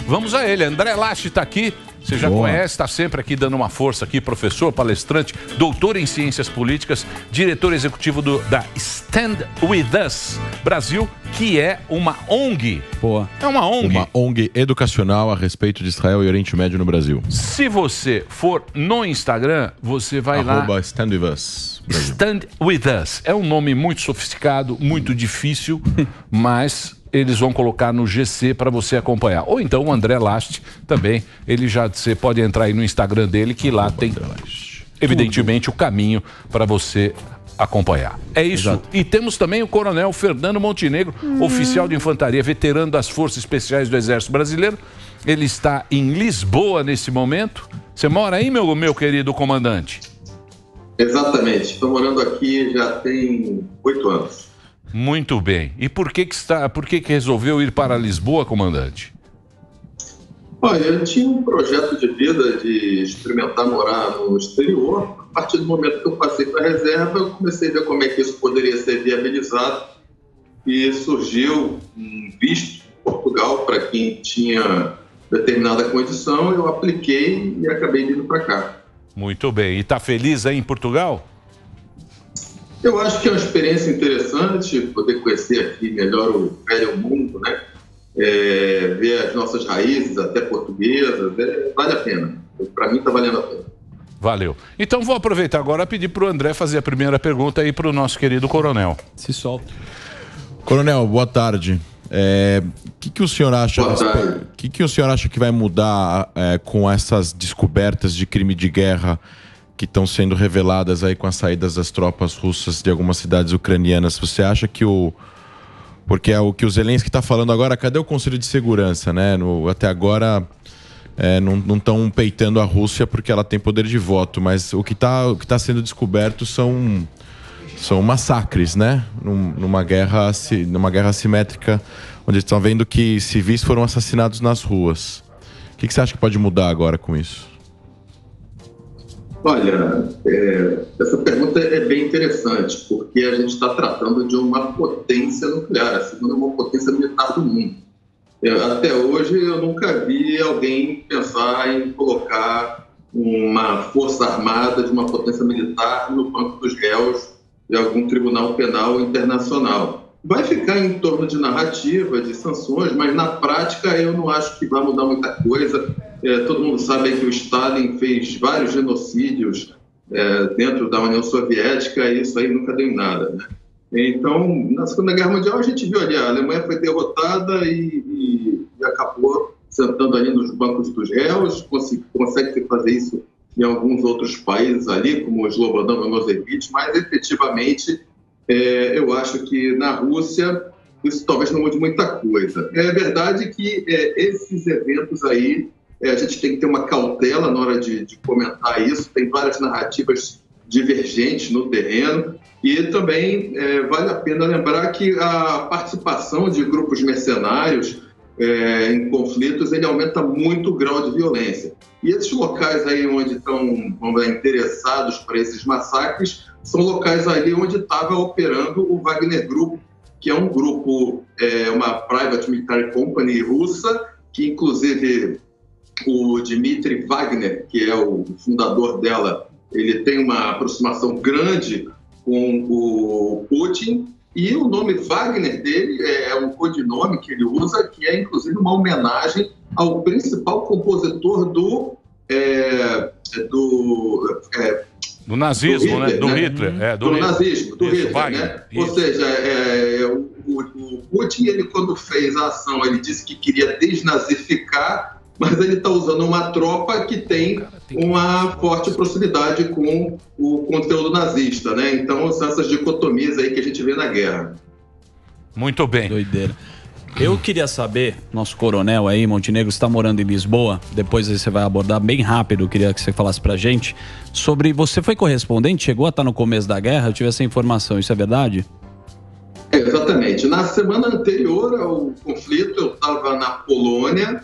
Vamos a ele. André Last está aqui. Você já conhece, está sempre aqui dando uma força aqui, professor, palestrante, doutor em ciências políticas, diretor executivo da Stand With Us Brasil, que é uma ONG. Boa. É uma ONG. Uma ONG educacional a respeito de Israel e Oriente Médio no Brasil. Se você for no Instagram, você vai lá... Stand With Us Brasil. Stand With Us. É um nome muito sofisticado, muito difícil, mas... eles vão colocar no GC para você acompanhar. Ou então o André Last também, você pode entrar aí no Instagram dele, que lá tem, evidentemente, o caminho para você acompanhar. É isso. Exato. E temos também o Coronel Fernando Montenegro, oficial de infantaria, veterano das Forças Especiais do Exército Brasileiro. Ele está em Lisboa nesse momento. Você mora aí, meu querido comandante? Exatamente. Estou morando aqui já tem 8 anos. Muito bem. E por que resolveu ir para Lisboa, comandante? Olha, eu tinha um projeto de vida de experimentar morar no exterior. A partir do momento que eu passei para a reserva, eu comecei a ver como é que isso poderia ser viabilizado. E surgiu um visto de Portugal para quem tinha determinada condição. Eu apliquei e acabei vindo para cá. Muito bem. E está feliz aí em Portugal? Eu acho que é uma experiência interessante poder conhecer aqui melhor o velho mundo, né? Ver as nossas raízes, até portuguesas, vale a pena. Para mim está valendo a pena. Valeu. Então vou aproveitar agora e pedir para o André fazer a primeira pergunta aí para o nosso querido coronel. Se solta. Coronel, boa tarde. Que o senhor acha? Que o senhor acha que vai mudar com essas descobertas de crime de guerra que estão sendo reveladas aí com as saídas das tropas russas de algumas cidades ucranianas? Você acha que porque é o que o Zelensky está falando agora, cadê o Conselho de Segurança, né? Até agora não estão peitando a Rússia porque ela tem poder de voto, mas o que tá sendo descoberto são massacres, né? Numa guerra assimétrica, onde estão vendo que civis foram assassinados nas ruas. O que você acha que pode mudar agora com isso? Olha, essa pergunta é bem interessante, porque a gente está tratando de uma potência nuclear, a segunda maior potência militar do mundo. Até hoje eu nunca vi alguém pensar em colocar uma força armada de uma potência militar no banco dos réus de algum tribunal penal internacional. Vai ficar em torno de narrativa, de sanções, mas na prática eu não acho que vai mudar muita coisa. Todo mundo sabe que o Stalin fez vários genocídios dentro da União Soviética e isso aí nunca deu em nada, né? Então, na Segunda Guerra Mundial a gente viu ali, a Alemanha foi derrotada e acabou sentando ali nos bancos dos réus, consegue fazer isso em alguns outros países ali, como o Slobodan Milosevic, mas efetivamente eu acho que na Rússia isso talvez não mude muita coisa. É verdade que esses eventos aí, a gente tem que ter uma cautela na hora de comentar isso, tem várias narrativas divergentes no terreno e também vale a pena lembrar que a participação de grupos mercenários em conflitos, ele aumenta muito o grau de violência. E esses locais aí onde estão interessados para esses massacres são locais ali onde estava operando o Wagner Group, que é um grupo, uma private military company russa, que inclusive o Dmitry Wagner, que é o fundador dela, ele tem uma aproximação grande com o Putin, e o nome Wagner dele é um codinome que ele usa, que é inclusive uma homenagem ao principal compositor do nazismo, né? Do Hitler. Do nazismo, do Hitler, Wagner, né? Ou seja, o Putin, ele, quando fez a ação, ele disse que queria desnazificar, mas ele está usando uma tropa que tem uma forte proximidade com o conteúdo nazista, né? Então, são essas dicotomias aí que a gente vê na guerra. Muito bem. Doideira. Eu queria saber, nosso coronel aí, Montenegro, está morando em Lisboa, depois você vai abordar bem rápido, eu queria que você falasse pra gente, sobre, você foi correspondente, chegou a estar no começo da guerra, eu tive essa informação, isso é verdade? Exatamente. Na semana anterior ao conflito, eu estava na Polônia,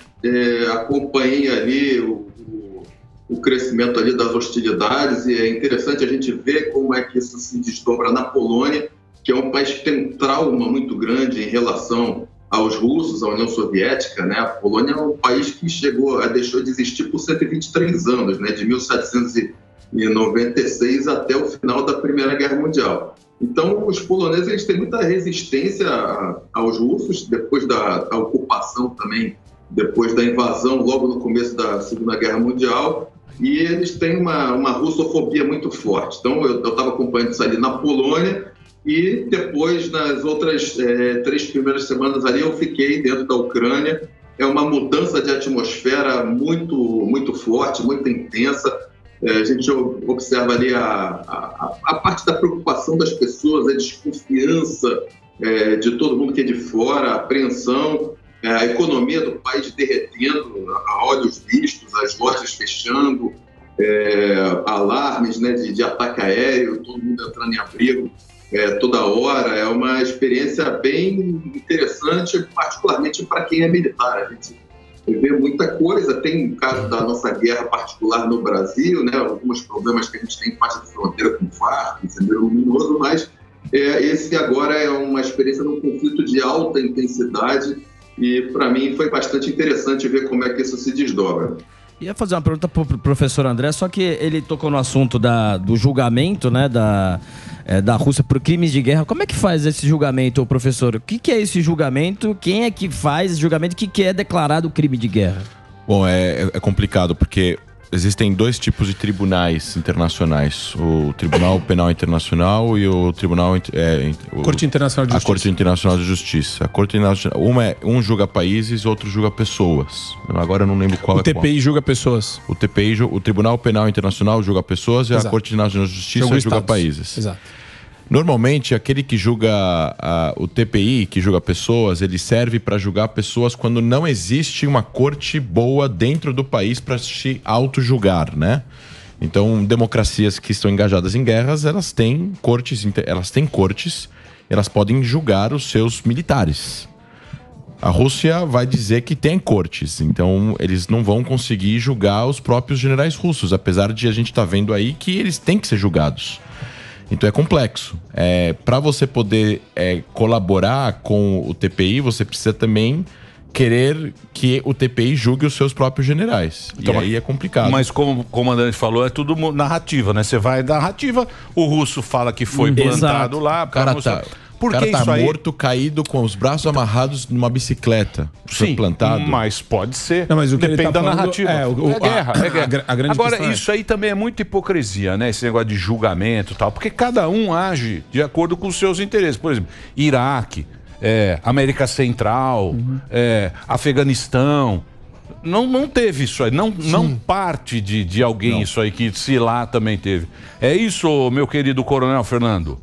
acompanhei ali o crescimento ali das hostilidades, e é interessante a gente ver como é que isso se desdobra na Polônia, que é um país que tem um trauma muito grande em relação aos russos, à União Soviética, né? A Polônia é um país que deixou de existir por 123 anos, né? De 1796 até o final da Primeira Guerra Mundial. Então, os poloneses eles têm muita resistência aos russos, depois da ocupação também, depois da invasão, logo no começo da Segunda Guerra Mundial, e eles têm uma russofobia muito forte. Então, eu estava acompanhando isso ali na Polônia, e depois, nas outras 3 primeiras semanas ali, eu fiquei dentro da Ucrânia. É uma mudança de atmosfera muito, muito forte, muito intensa. A gente observa ali a parte da preocupação das pessoas, a desconfiança de todo mundo que é de fora, a apreensão, a economia do país derretendo a olhos vistos, as lojas fechando, alarmes, né, de ataque aéreo, todo mundo entrando em abrigo toda hora. É uma experiência bem interessante, particularmente para quem é militar. A gente vê muita coisa. Tem o caso da nossa guerra particular no Brasil, né? Alguns problemas que a gente tem em parte de fronteira com o Farc, Sendero Luminoso, mas esse agora é uma experiência de um conflito de alta intensidade e, para mim, foi bastante interessante ver como é que isso se desdobra. Ia fazer uma pergunta para o professor André, só que ele tocou no assunto do julgamento, né, da Rússia por crimes de guerra. Como é que faz esse julgamento, professor? O que é esse julgamento? Quem é que faz esse julgamento? O que é declarado crime de guerra? Bom, é complicado, porque existem 2 tipos de tribunais internacionais. O Tribunal Penal Internacional e o Tribunal... Corte Internacional de Justiça. A Corte Internacional de Justiça. A Corte Internacional... Um julga países, outro julga pessoas. Agora eu não lembro qual o TPI julga pessoas. O Tribunal Penal Internacional julga pessoas e a Corte Internacional de Justiça julga países. Exato. Normalmente, aquele que julga o TPI, que julga pessoas, ele serve para julgar pessoas quando não existe uma corte boa dentro do país para se auto-julgar, né? Então, democracias que estão engajadas em guerras, elas têm cortes, elas podem julgar os seus militares. A Rússia vai dizer que tem cortes, então eles não vão conseguir julgar os próprios generais russos, apesar de a gente estar vendo aí que eles têm que ser julgados. Então é complexo. Para você poder colaborar com o TPI, você precisa também querer que o TPI julgue os seus próprios generais. Então, e aí é complicado. Mas como o comandante falou, é tudo narrativa, né? Você vai dar narrativa, o russo fala que foi plantado lá. O cara tá morto, caído, com os braços amarrados numa bicicleta. Sim, plantado. Mas pode ser. Não, mas o que depende ele tá da narrativa. É guerra. A grande Agora, isso aí também é muita hipocrisia, né? Esse negócio de julgamento e tal. Porque cada um age de acordo com os seus interesses. Por exemplo, Iraque, América Central, Afeganistão. Não teve isso aí. Não parte de alguém não. Isso aí, que se lá também teve. É isso, meu querido Coronel Fernando?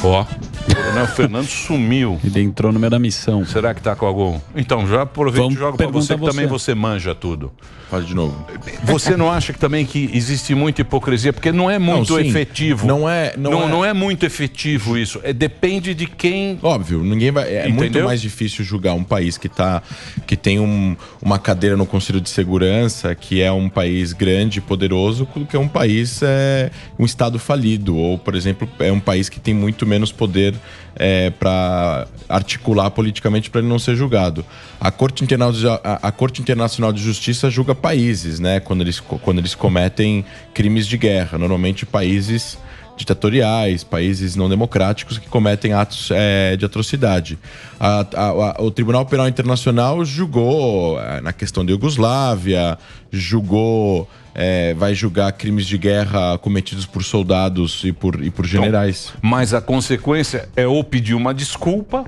Ó, o Coronel Fernando sumiu. Ele entrou no meio da missão. Será que tá com algum? Então, já aproveito e jogo pra você que também você manja tudo. Faz de novo. Você não acha que também que existe muita hipocrisia? Porque não é muito efetivo. Não é muito efetivo isso. Depende de quem... Óbvio, ninguém vai... É muito mais difícil julgar um país que tem uma cadeira no Conselho de Segurança, que é um país grande e poderoso, do que um país, um Estado falido. Ou, por exemplo, é um país que tem muito menos poder para articular politicamente para ele não ser julgado. A Corte Internacional de Justiça julga países, né? Quando eles cometem crimes de guerra. Normalmente países ditatoriais, países não democráticos que cometem atos de atrocidade. O Tribunal Penal Internacional julgou na questão da Iugoslávia, vai julgar crimes de guerra cometidos por soldados e por generais. Então, mas a consequência é ou pedir uma desculpa.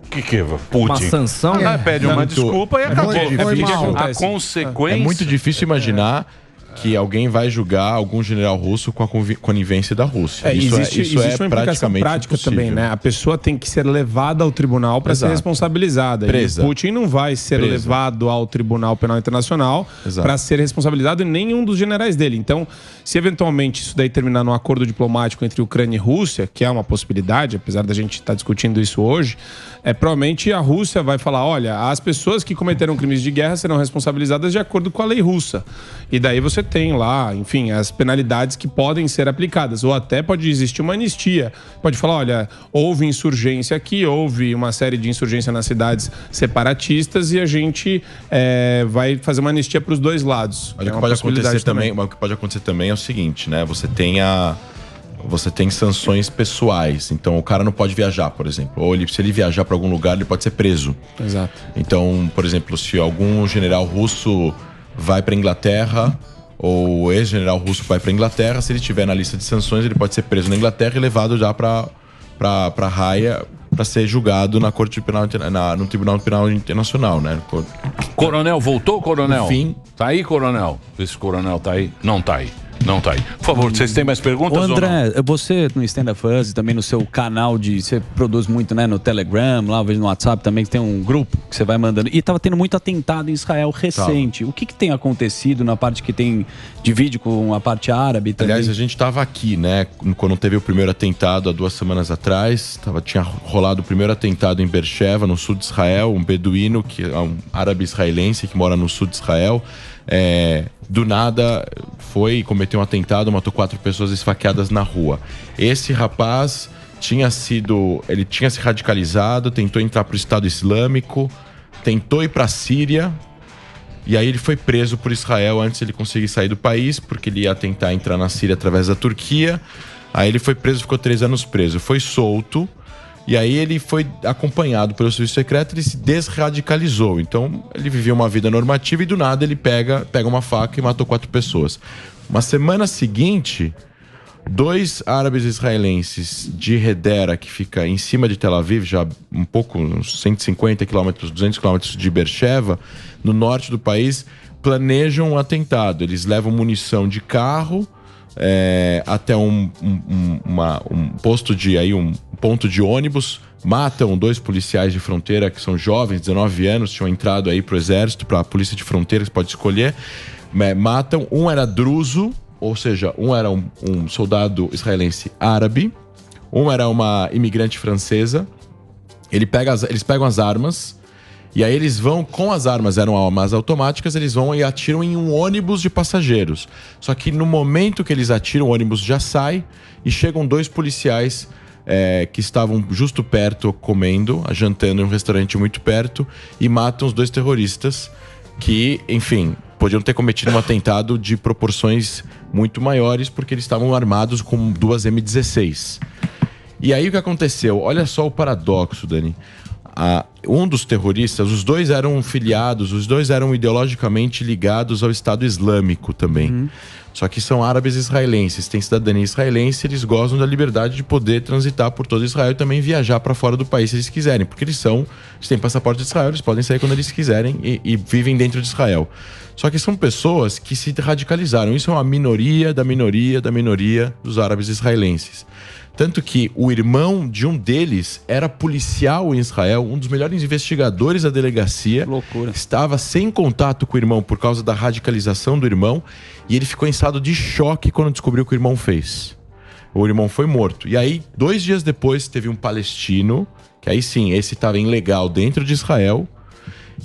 Que é Putin? Uma sanção? Pede uma desculpa e acabou. A consequência... É muito difícil imaginar que alguém vai julgar algum general russo com a conivência da Rússia. Existe uma implicação prática impossível. Também, né? A pessoa tem que ser levada ao tribunal para ser responsabilizada. Presa. E Putin não vai ser levado ao Tribunal Penal Internacional para ser responsabilizado, nenhum dos generais dele. Então, se eventualmente isso daí terminar num acordo diplomático entre Ucrânia e Rússia, que é uma possibilidade, apesar da gente estar discutindo isso hoje, provavelmente a Rússia vai falar, olha, as pessoas que cometeram crimes de guerra serão responsabilizadas de acordo com a lei russa. E daí você você tem lá, enfim, as penalidades que podem ser aplicadas. Ou até pode existir uma anistia. Pode falar, olha, houve insurgência aqui, houve uma série de insurgência nas cidades separatistas e a gente vai fazer uma anistia para os dois lados. Mas o que pode acontecer também é o seguinte, né? Você tem sanções pessoais. Então, o cara não pode viajar, por exemplo. Ou se ele viajar para algum lugar, ele pode ser preso. Exato. Então, por exemplo, se algum general russo vai para Inglaterra, ou o ex-general russo vai para Inglaterra, se ele estiver na lista de sanções, ele pode ser preso na Inglaterra e levado já para Haia para ser julgado na Corte Penal, no Tribunal Penal Internacional, né? Coronel, voltou, coronel? Enfim. Tá aí, coronel? Esse coronel tá aí? Não tá aí. Não tá aí. Por favor, vocês têm mais perguntas? Ô, André, você no Stand Up Fuzz, também no seu canal você produz muito, né, no Telegram, lá eu vejo no WhatsApp também, que tem um grupo que você vai mandando. E tava tendo muito atentado em Israel recente. O que tem acontecido na parte que tem de vídeo com a parte árabe também? Aliás, a gente tava aqui, né, quando teve o primeiro atentado há 2 semanas atrás. Tinha rolado o primeiro atentado em Beersheba, no sul de Israel, um beduíno, que é um árabe israelense que mora no sul de Israel. Do nada foi e cometeu um atentado, matou 4 pessoas esfaqueadas na rua. Esse rapaz tinha se radicalizado, tentou entrar para o Estado Islâmico, tentou ir para a Síria, e aí ele foi preso por Israel antes de ele conseguir sair do país, porque ele ia tentar entrar na Síria através da Turquia. Aí ele foi preso, ficou 3 anos preso, foi solto. E aí ele foi acompanhado pelo serviço secreto e se desradicalizou. Então ele vivia uma vida normativa e do nada ele pega uma faca e matou 4 pessoas. Uma semana seguinte, 2 árabes israelenses de Hedera, que fica em cima de Tel Aviv, já um pouco, uns 150 quilômetros, 200 quilômetros de Beersheba, no norte do país, planejam um atentado. Eles levam munição de carro até um posto um ponto de ônibus, matam 2 policiais de fronteira que são jovens, 19 anos, tinham entrado aí pro exército, pra polícia de fronteira, que pode escolher. Matam, um era druso, ou seja, um era um soldado israelense árabe, um era uma imigrante francesa. Eles pegam as armas, e aí eles vão, com as armas, eram armas automáticas, eles vão e atiram em um ônibus de passageiros. Só que no momento que eles atiram, o ônibus já sai e chegam 2 policiais que estavam justo perto, jantando em um restaurante muito perto, e matam os 2 terroristas que, enfim, podiam ter cometido um atentado de proporções muito maiores porque eles estavam armados com 2 M16. E aí o que aconteceu? Olha só o paradoxo, Dani. Um dos terroristas, os 2 eram filiados, os 2 eram ideologicamente ligados ao Estado Islâmico também. Só que são árabes israelenses, têm cidadania israelense, eles gozam da liberdade de poder transitar por todo Israel e também viajar para fora do país se eles quiserem, porque eles têm passaporte de Israel, eles podem sair quando eles quiserem e vivem dentro de Israel. Só que são pessoas que se radicalizaram. Isso é uma minoria da minoria da minoria dos árabes israelenses. Tanto que o irmão de um deles era policial em Israel, um dos melhores investigadores da delegacia. Loucura. Estava sem contato com o irmão por causa da radicalização do irmão. E ele ficou em estado de choque quando descobriu o que o irmão fez. O irmão foi morto. E aí, 2 dias depois, teve um palestino, que aí sim, esse estava ilegal dentro de Israel.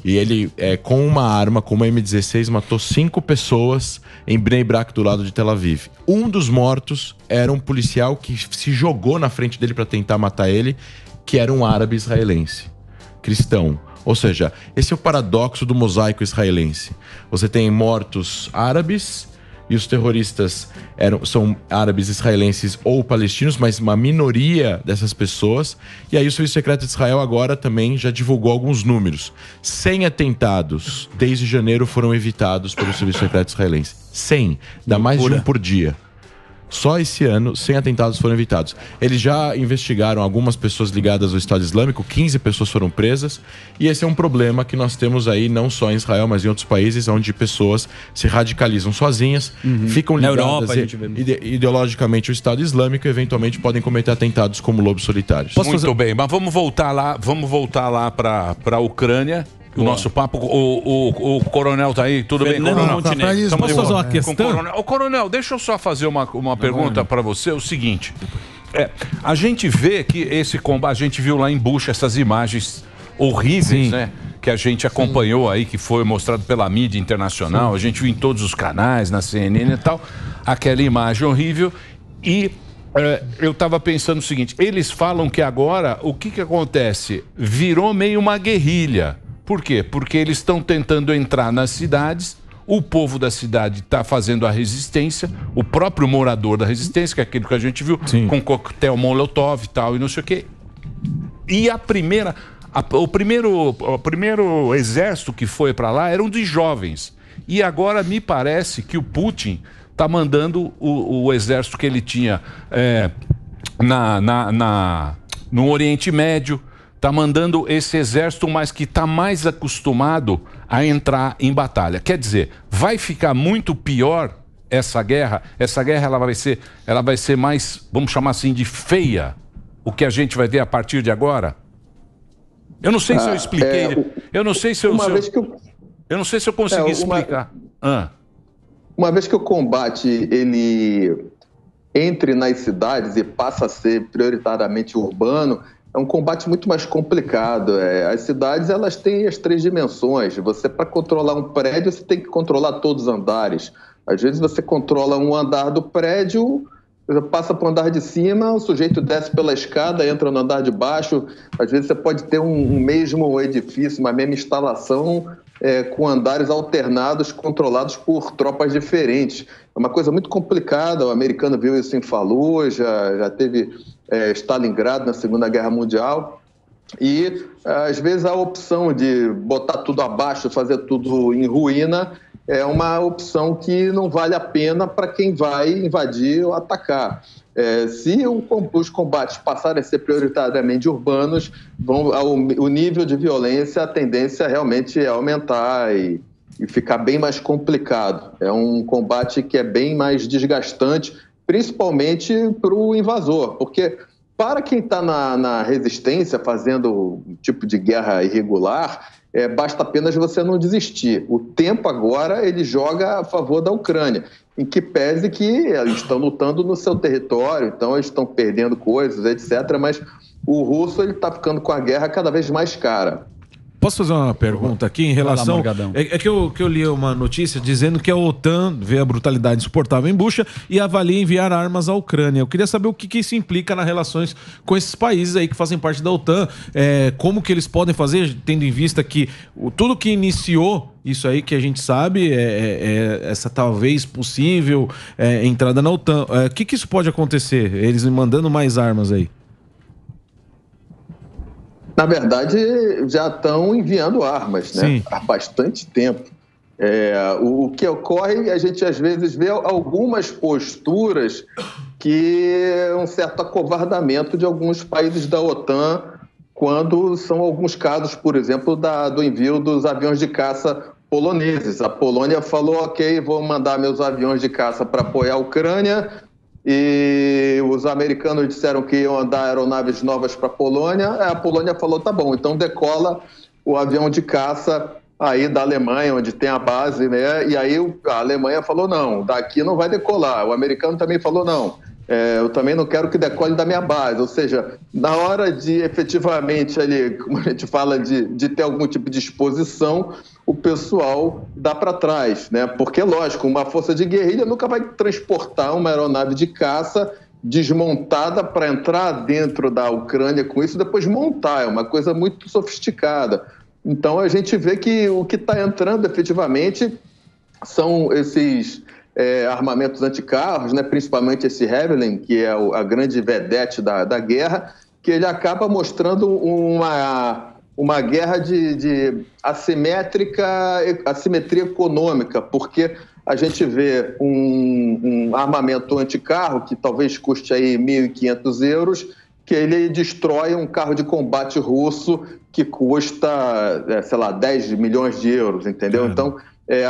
E ele, com uma arma, com uma M16, matou 5 pessoas em Bnei Brak, do lado de Tel Aviv. Um dos mortos era um policial que se jogou na frente dele para tentar matar ele, que era um árabe israelense, cristão. Ou seja, esse é o paradoxo do mosaico israelense. Você tem mortos árabes e os terroristas são árabes israelenses ou palestinos, mas uma minoria dessas pessoas. E aí o Serviço Secreto de Israel agora também já divulgou alguns números. 100 atentados desde janeiro foram evitados pelo Serviço Secreto israelense. 100. Dá mais de um por dia. Só esse ano, 100 atentados foram evitados. Eles já investigaram algumas pessoas ligadas ao Estado Islâmico, 15 pessoas foram presas, e esse é um problema que nós temos aí não só em Israel, mas em outros países, onde pessoas se radicalizam sozinhas, ficam ligadas Europa, ideologicamente ao Estado Islâmico e eventualmente podem cometer atentados como lobos solitários. Muito bem, mas vamos voltar lá para a Ucrânia. O nosso papo, o coronel tá aí, tudo bem, coronel? Posso fazer uma questão? Coronel, deixa eu só fazer uma pergunta para você, o seguinte, a gente vê que esse combate, a gente viu lá em Bucha essas imagens horríveis, né? que a gente acompanhou aí, que foi mostrado pela mídia internacional, a gente viu em todos os canais, na CNN e tal, aquela imagem horrível. E eu estava pensando o seguinte, eles falam que agora, o que acontece? Virou meio uma guerrilha. Por quê? Porque eles estão tentando entrar nas cidades, o povo da cidade está fazendo a resistência, o próprio morador da resistência, que é aquilo que a gente viu, com coquetel Molotov e tal, e não sei o quê. E o primeiro exército que foi para lá eram de jovens. E agora me parece que o Putin está mandando o exército que ele tinha no Oriente Médio, está mandando esse exército, mas que está mais acostumado a entrar em batalha. Quer dizer, vai ficar muito pior essa guerra. Essa guerra ela vai ser mais, vamos chamar assim, de feia. O que a gente vai ver a partir de agora. Eu não sei se eu expliquei. Eu não sei se eu consegui explicar. Uma vez que o combate ele entre nas cidades e passa a ser prioritariamente urbano, é um combate muito mais complicado. As cidades, elas têm as 3 dimensões. Você, para controlar um prédio, você tem que controlar todos os andares. Às vezes você controla um andar do prédio, passa para o andar de cima, o sujeito desce pela escada, entra no andar de baixo. Às vezes você pode ter um mesmo edifício, uma mesma instalação, com andares alternados, controlados por tropas diferentes. É uma coisa muito complicada. O americano viu isso em Fallujah, já teve Stalingrado na Segunda Guerra Mundial. E, às vezes, a opção de botar tudo abaixo, fazer tudo em ruína, é uma opção que não vale a pena para quem vai invadir ou atacar. Se os combates passarem a ser prioritariamente urbanos, o nível de violência, a tendência realmente é aumentar e ficar bem mais complicado. É um combate que é bem mais desgastante, principalmente para o invasor, porque para quem está na resistência, fazendo um tipo de guerra irregular, basta apenas você não desistir. O tempo agora ele joga a favor da Ucrânia, em que pese que eles estão lutando no seu território, então eles estão perdendo coisas, etc. Mas o russo está ficando com a guerra cada vez mais cara. Posso fazer uma pergunta aqui em relação... que eu li uma notícia dizendo que a OTAN vê a brutalidade insuportável em Bucha e avalia enviar armas à Ucrânia. Eu queria saber o que isso implica nas relações com esses países aí que fazem parte da OTAN, como que eles podem fazer, tendo em vista que tudo que iniciou isso aí que a gente sabe essa talvez possível entrada na OTAN. O que isso pode acontecer? Eles mandando mais armas aí? Na verdade, já estão enviando armas, né? Há bastante tempo. O que ocorre, a gente às vezes vê algumas posturas que um certo acovardamento de alguns países da OTAN quando são alguns casos, por exemplo, do envio dos aviões de caça poloneses. A Polônia falou, ok, vou mandar meus aviões de caça para apoiar a Ucrânia, e os americanos disseram que iam dar aeronaves novas para a Polônia. A Polônia falou, tá bom, então decola o avião de caça aí da Alemanha, onde tem a base, né? E aí a Alemanha falou, não, daqui não vai decolar. O americano também falou, não, eu também não quero que decole da minha base. Ou seja, na hora de efetivamente, ali, como a gente fala, de ter algum tipo de exposição, o pessoal dá para trás, né? Porque, lógico, uma força de guerrilha nunca vai transportar uma aeronave de caça desmontada para entrar dentro da Ucrânia com isso e depois montar. É uma coisa muito sofisticada. Então, a gente vê que o que está entrando efetivamente são esses armamentos anticarros, né? Principalmente esse Javelin, que é a grande vedete da guerra, que ele acaba mostrando uma guerra de assimetria econômica, porque a gente vê um armamento anticarro que talvez custe aí 1.500 euros, que ele destrói um carro de combate russo que custa, 10 milhões de euros, entendeu? Então,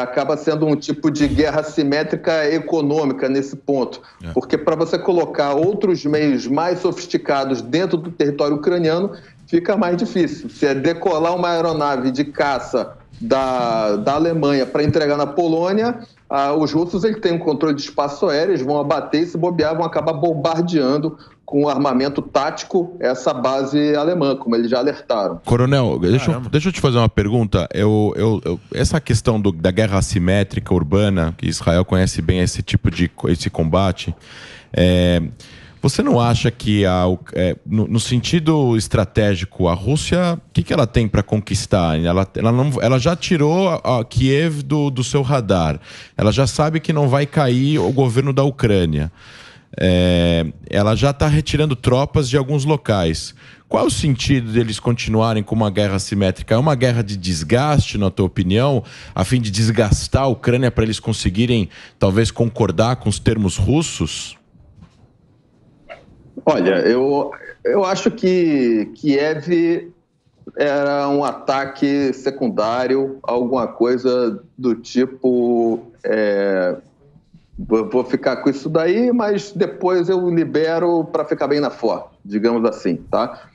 acaba sendo um tipo de guerra assimétrica econômica nesse ponto. Porque para você colocar outros meios mais sofisticados dentro do território ucraniano, fica mais difícil. Se é decolar uma aeronave de caça da Alemanha para entregar na Polônia, os russos eles têm um controle de espaço aéreo, eles vão abater e, se bobear, vão acabar bombardeando com armamento tático essa base alemã, como eles já alertaram. Coronel, deixa eu te fazer uma pergunta. Essa questão da guerra assimétrica urbana, que Israel conhece bem esse tipo de combate, você não acha que, no sentido estratégico, a Rússia, o que ela tem para conquistar? Ela já tirou a Kiev do seu radar. Ela já sabe que não vai cair o governo da Ucrânia. Ela já está retirando tropas de alguns locais. Qual é o sentido deles continuarem com uma guerra assimétrica? É uma guerra de desgaste, na tua opinião, a fim de desgastar a Ucrânia para eles conseguirem, talvez, concordar com os termos russos? Olha, eu acho que Kiev era um ataque secundário, alguma coisa do tipo... vou ficar com isso daí, mas depois eu libero para ficar bem na forte, digamos assim, tá?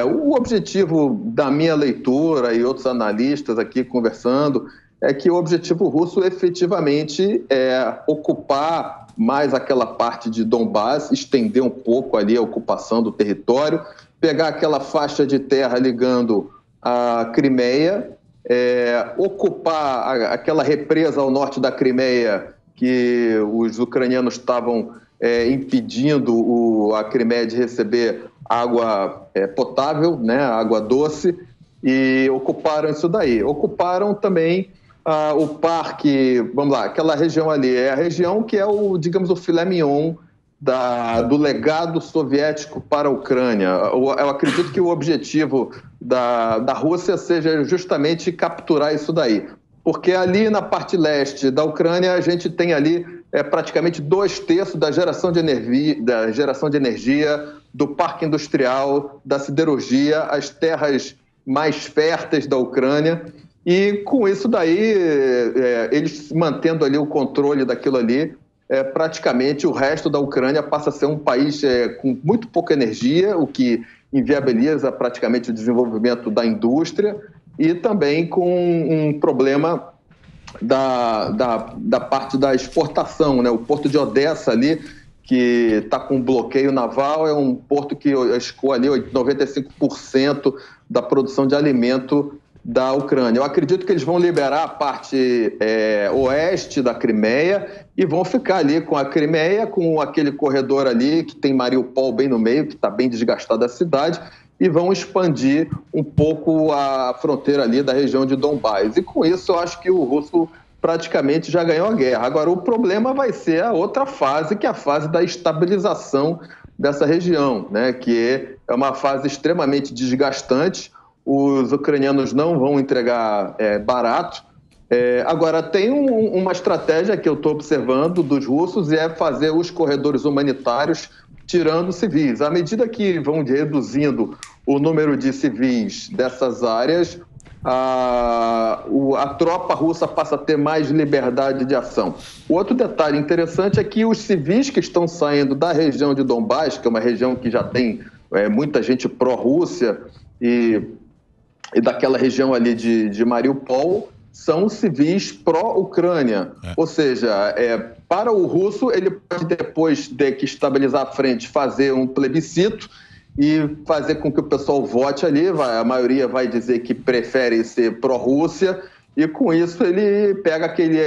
O objetivo da minha leitura e outros analistas aqui conversando é que o objetivo russo efetivamente é ocupar mais aquela parte de Donbás, estender um pouco ali a ocupação do território, pegar aquela faixa de terra ligando a Crimeia, ocupar aquela represa ao norte da Crimeia que os ucranianos estavam impedindo a Crimeia de receber água potável, né, água doce, e ocuparam isso daí. Ocuparam também o parque, vamos lá, aquela região ali, é a região que é digamos, o filé mignon do legado soviético para a Ucrânia. Eu acredito que o objetivo da Rússia seja justamente capturar isso daí. Porque ali na parte leste da Ucrânia a gente tem ali praticamente 2/3 da geração de energia, do parque industrial, da siderurgia, as terras mais férteis da Ucrânia. E com isso daí, eles mantendo ali o controle daquilo ali, praticamente o resto da Ucrânia passa a ser um país com muito pouca energia, o que inviabiliza praticamente o desenvolvimento da indústria, e também com um problema da parte da exportação, né? O porto de Odessa ali, que está com bloqueio naval, é um porto que escoa ali 95% da produção de alimento da Ucrânia. Eu acredito que eles vão liberar a parte oeste da Crimeia e vão ficar ali com a Crimeia, com aquele corredor ali que tem Mariupol bem no meio, que está bem desgastada a cidade, e vão expandir um pouco a fronteira ali da região de Donbás. E com isso eu acho que o russo praticamente já ganhou a guerra. Agora o problema vai ser a outra fase, que é a fase da estabilização dessa região, né? Que é uma fase extremamente desgastante. Os ucranianos não vão entregar barato. Agora, tem uma estratégia que eu estou observando dos russos, é fazer os corredores humanitários tirando civis. À medida que vão reduzindo o número de civis dessas áreas, a tropa russa passa a ter mais liberdade de ação. O outro detalhe interessante é que os civis que estão saindo da região de Donbás, que é uma região que já tem muita gente pró-Rússia, e daquela região ali de Mariupol, são civis pró-Ucrânia. Ou seja, para o russo, ele pode, depois de que estabilizar a frente, fazer um plebiscito e fazer com que o pessoal vote ali. A maioria vai dizer que prefere ser pró-Rússia, e com isso ele pega aquele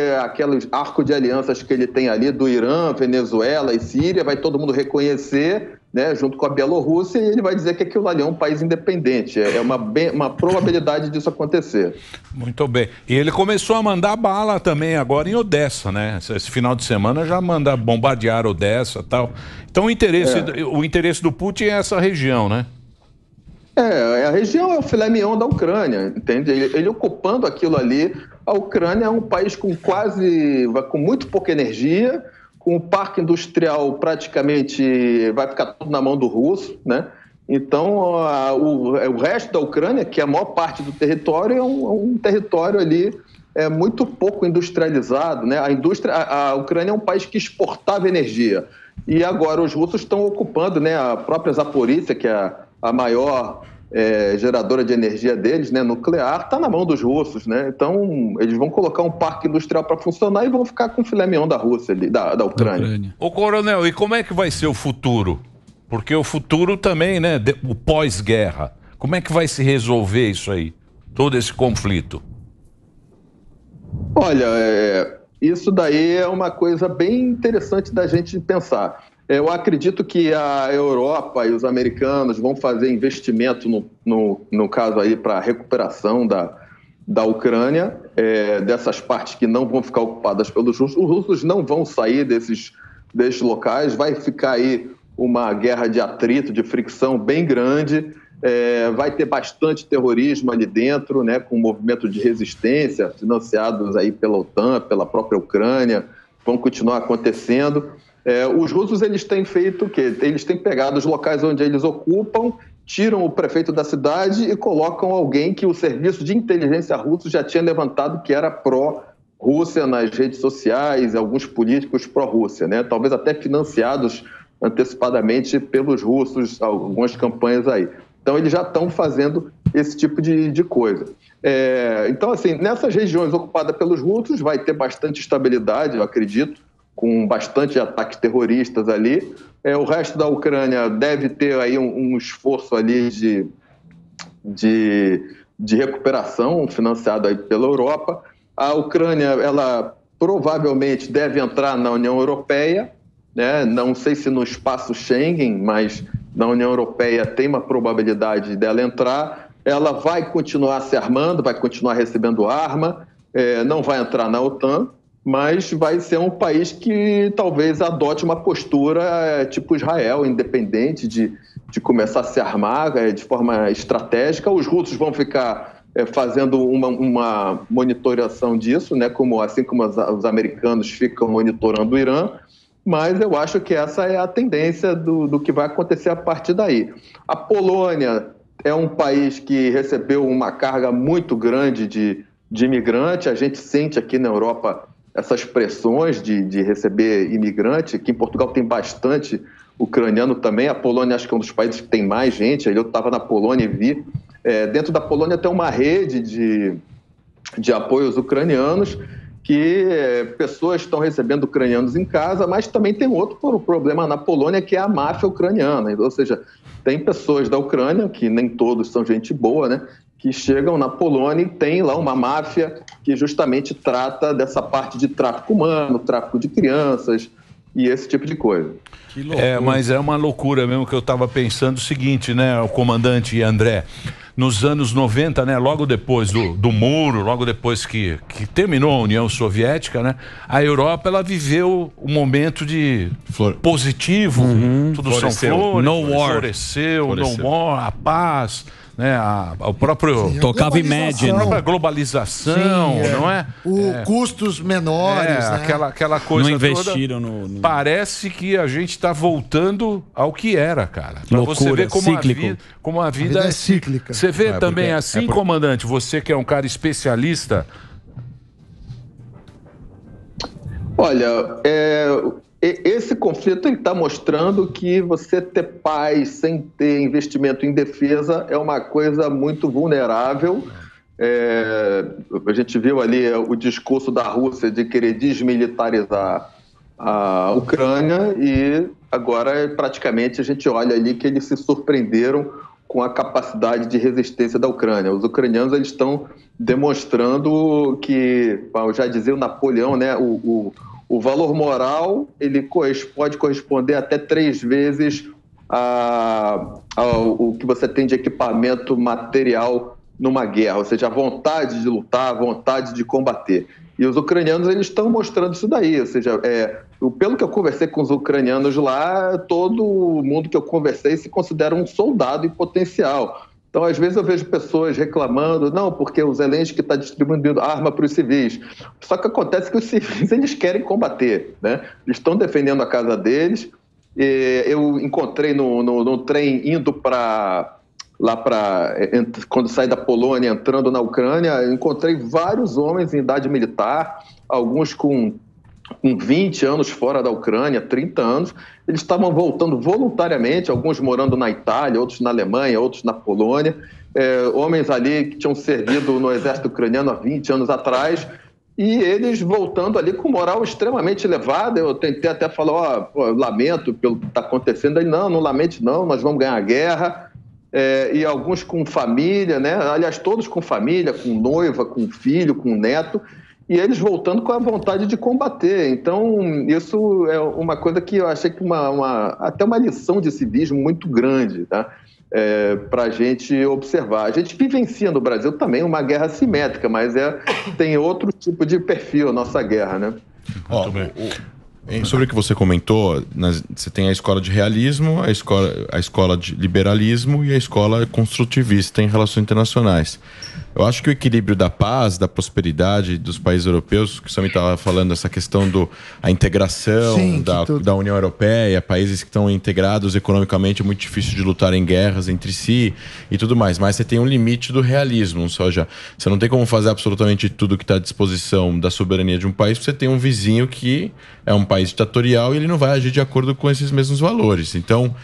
arco de alianças que ele tem ali do Irã, Venezuela e Síria, vai todo mundo reconhecer, né, junto com a Bielorrússia, e ele vai dizer que aquilo ali é um país independente. É uma probabilidade disso acontecer. Muito bem. E ele começou a mandar bala também agora em Odessa, né? Esse final de semana já manda bombardear Odessa e tal. Então o interesse do Putin é essa região, né? A região é o filé mignon da Ucrânia, entende? Ele ocupando aquilo ali, a Ucrânia é um país com muito pouca energia, com o parque industrial praticamente vai ficar tudo na mão do russo, né? Então, o resto da Ucrânia, que é a maior parte do território, é um território ali muito pouco industrializado, né? A Ucrânia é um país que exportava energia. E agora os russos estão ocupando, né, a própria Zaporízhia, que é a maior geradora de energia deles, né, nuclear, está na mão dos russos, né? Então, eles vão colocar um parque industrial para funcionar e vão ficar com o filé mignon da Rússia, da Ucrânia. Ô, coronel, e como é que vai ser o futuro? Porque o futuro também, né, o pós-guerra. Como é que vai se resolver isso aí? Todo esse conflito? Olha, isso daí é uma coisa bem interessante da gente pensar. Eu acredito que a Europa e os americanos vão fazer investimento, no caso aí, para a recuperação da Ucrânia, dessas partes que não vão ficar ocupadas pelos russos. Os russos não vão sair desses locais, vai ficar aí uma guerra de atrito, de fricção bem grande, vai ter bastante terrorismo ali dentro, né, com um movimento de resistência, financiados aí pela OTAN, pela própria Ucrânia, vão continuar acontecendo. Os russos, eles têm feito o quê? Eles têm pegado os locais onde eles ocupam, tiram o prefeito da cidade e colocam alguém que o serviço de inteligência russo já tinha levantado que era pró-Rússia nas redes sociais, alguns políticos pró-Rússia, né? Talvez até financiados antecipadamente pelos russos, algumas campanhas aí. Então, eles já estão fazendo esse tipo de coisa. Então, assim, nessas regiões ocupadas pelos russos, vai ter bastante estabilidade, eu acredito, com bastante ataques terroristas ali. O resto da Ucrânia deve ter aí um esforço ali de recuperação financiado aí pela Europa. A Ucrânia, ela provavelmente deve entrar na União Europeia, né? Não sei se no espaço Schengen, mas na União Europeia tem uma probabilidade dela entrar. Ela vai continuar se armando, vai continuar recebendo arma, não vai entrar na OTAN, mas vai ser um país que talvez adote uma postura tipo Israel, independente de começar a se armar de forma estratégica. Os russos vão ficar fazendo uma monitoração disso, né, assim como os americanos ficam monitorando o Irã, mas eu acho que essa é a tendência do que vai acontecer a partir daí. A Polônia é um país que recebeu uma carga muito grande de imigrante. A gente sente aqui na Europa essas pressões de receber imigrante. Aqui em Portugal tem bastante ucraniano também. A Polônia acho que é um dos países que tem mais gente. Eu estava na Polônia e vi. Dentro da Polônia tem uma rede de apoio aos ucranianos, que pessoas estão recebendo ucranianos em casa, mas também tem outro problema na Polônia, que é a máfia ucraniana. Ou seja, tem pessoas da Ucrânia, que nem todos são gente boa, né, que chegam na Polônia e tem lá uma máfia que justamente trata dessa parte de tráfico humano, tráfico de crianças e esse tipo de coisa. Mas é uma loucura mesmo, que eu estava pensando o seguinte, né, o comandante André, nos anos 90, né, logo depois do muro, logo depois que terminou a União Soviética, né, a Europa, ela viveu um momento de positivo, tudo são flores, floresceu, no war, a paz, né, o próprio... Tocava em média, a própria globalização, não é? Custos menores, né? Aquela coisa não investiram toda. Parece que a gente está voltando ao que era, cara. Pra você ver como a vida é cíclica. Você vê também assim, comandante, você que é um cara especialista. Olha, esse conflito está mostrando que você ter paz sem ter investimento em defesa é uma coisa muito vulnerável. A gente viu ali o discurso da Rússia de querer desmilitarizar a Ucrânia e agora praticamente a gente olha ali que eles se surpreenderam com a capacidade de resistência da Ucrânia. Os ucranianos, eles estão demonstrando que, eu já dizia o Napoleão, né, o valor moral ele pode corresponder até 3 vezes ao que você tem de equipamento material numa guerra, ou seja, a vontade de lutar, a vontade de combater. E os ucranianos, eles estão mostrando isso daí, ou seja, pelo que eu conversei com os ucranianos lá, todo mundo que eu conversei se considera um soldado em potencial. Então, às vezes eu vejo pessoas reclamando, não, porque o Zelensky está distribuindo arma para os civis. Só que acontece que os civis, eles querem combater, né? Eles estão defendendo a casa deles. Eu encontrei no trem indo quando saí da Polônia, entrando na Ucrânia, eu encontrei vários homens em idade militar, alguns com com 20 anos fora da Ucrânia, 30 anos, eles estavam voltando voluntariamente, alguns morando na Itália, outros na Alemanha, outros na Polônia, homens ali que tinham servido no exército ucraniano há 20 anos atrás, e eles voltando ali com moral extremamente elevada. Eu tentei até falar, lamento pelo que está acontecendo. Ele, não lamente não, nós vamos ganhar a guerra. E alguns com família, né? Aliás, todos com família, com noiva, com filho, com neto, e eles voltando com a vontade de combater. Então, isso é uma coisa que eu achei que até uma lição de civismo muito grande, tá? Para a gente observar. A gente vivencia no Brasil também uma guerra assimétrica, mas tem outro tipo de perfil a nossa guerra, né? Sobre o que você comentou, você tem a escola de realismo, a escola de liberalismo e a escola construtivista em relações internacionais. Eu acho que o equilíbrio da paz, da prosperidade dos países europeus, que o Sami estava falando, essa questão da integração da União Europeia, países que estão integrados economicamente, é muito difícil de lutar em guerras entre si e tudo mais. Mas você tem um limite do realismo, você não tem como fazer absolutamente tudo que está à disposição da soberania de um país, porque você tem um vizinho que é um país ditatorial e ele não vai agir de acordo com esses mesmos valores. Então,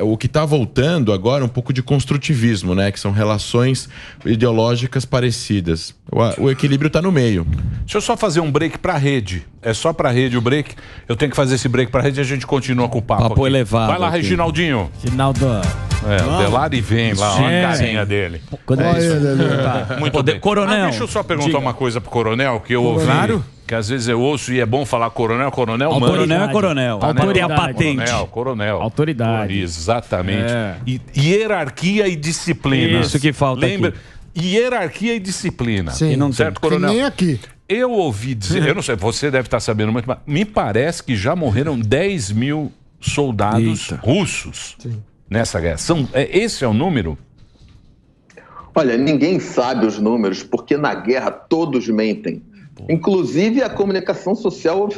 o que está voltando agora é um pouco de construtivismo, né? Que são relações ideológicas parecidas. O equilíbrio está no meio. Deixa eu só fazer um break para a rede. É só para a rede o break. Eu tenho que fazer esse break para a rede e a gente continua com o papo. Papo elevado. Vai lá, aqui. Reginaldinho. Ginaldo. O Delari vem lá, a carinha dele. Muito bem. Coronel. Deixa eu só perguntar uma coisa pro Coronel, que eu ouvi. Claro. Que às vezes eu ouço e é bom falar coronel, manda. Coronel é coronel. Autoridade. A patente. Coronel. Autoridade. Exatamente. E hierarquia e disciplina. Isso que falta aqui. Hierarquia e disciplina. Sim. E não certo, Coronel? Nem aqui. Eu ouvi dizer, eu não sei, você deve estar sabendo muito, mas me parece que já morreram 10 mil soldados russos nessa guerra. Esse é o número? Olha, ninguém sabe os números, porque na guerra todos mentem. Inclusive a comunicação social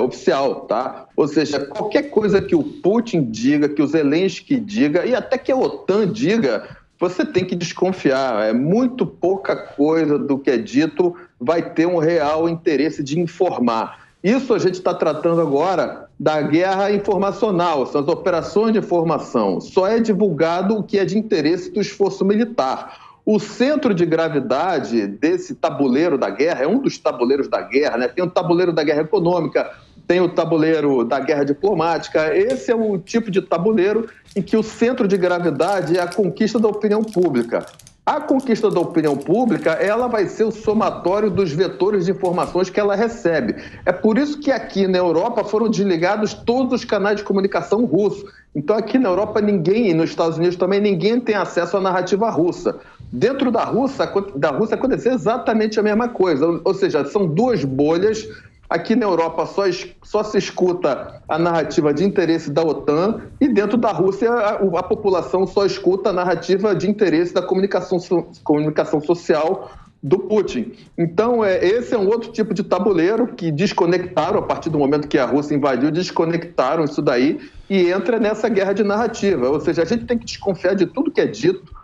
oficial, tá? Ou seja, qualquer coisa que o Putin diga, que o Zelensky diga e até que a OTAN diga, você tem que desconfiar. É muito pouca coisa do que é dito vai ter um real interesse de informar. Isso a gente está tratando agora da guerra informacional, são as operações de informação. Só é divulgado o que é de interesse do esforço militar. O centro de gravidade desse tabuleiro da guerra, é um dos tabuleiros da guerra, né? Tem o tabuleiro da guerra econômica, tem o tabuleiro da guerra diplomática. Esse é o tipo de tabuleiro em que o centro de gravidade é a conquista da opinião pública. A conquista da opinião pública, ela vai ser o somatório dos vetores de informações que ela recebe. É por isso que aqui na Europa foram desligados todos os canais de comunicação russos. Então aqui na Europa ninguém, e nos Estados Unidos também, ninguém tem acesso à narrativa russa. Dentro da Rússia aconteceu exatamente a mesma coisa. Ou seja, são duas bolhas. Aqui na Europa só se escuta a narrativa de interesse da OTAN e dentro da Rússia a população só escuta a narrativa de interesse da comunicação social do Putin. Então, esse é um outro tipo de tabuleiro que desconectaram, a partir do momento que a Rússia invadiu, desconectaram isso daí e entra nessa guerra de narrativa. Ou seja, a gente tem que desconfiar de tudo que é dito.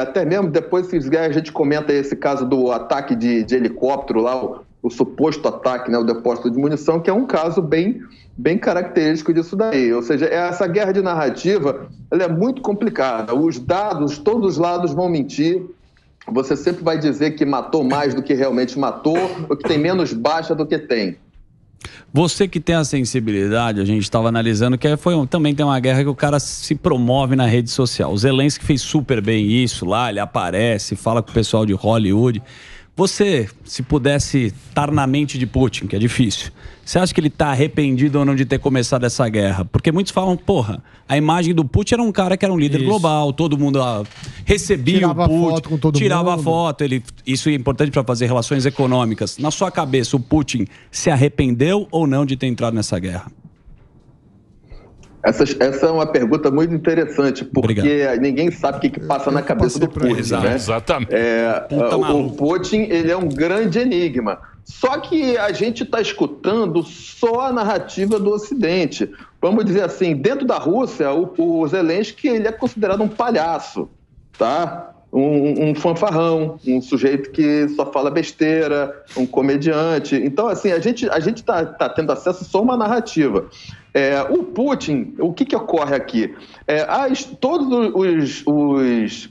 Até mesmo depois que a gente comenta esse caso do ataque de helicóptero lá, o suposto ataque, né, o depósito de munição, que é um caso bem característico disso daí. Ou seja, essa guerra de narrativa ela é muito complicada. Os dados, todos os lados vão mentir. Você sempre vai dizer que matou mais do que realmente matou, ou que tem menos baixa do que tem. Você que tem a sensibilidade, a gente estava analisando que também tem uma guerra que o cara se promove na rede social. O Zelensky fez super bem isso lá, ele aparece, fala com o pessoal de Hollywood. Você, se pudesse estar na mente de Putin, que é difícil, você acha que ele está arrependido ou não de ter começado essa guerra? Porque muitos falam, a imagem do Putin era um cara que era um líder global, todo mundo recebia tirava o Putin, foto com todo tirava mundo. foto, isso é importante para fazer relações econômicas. Na sua cabeça, o Putin se arrependeu ou não de ter entrado nessa guerra? Essa é uma pergunta muito interessante, porque ninguém sabe o que passa na cabeça do Putin, né? Exatamente. O Putin, ele é um grande enigma. Só que a gente está escutando só a narrativa do Ocidente. Vamos dizer assim, dentro da Rússia, o Zelensky ele é considerado um palhaço, tá? um fanfarrão, um sujeito que só fala besteira, um comediante. Então, assim, a gente tá tendo acesso só a uma narrativa. O Putin, o que ocorre aqui? Todos os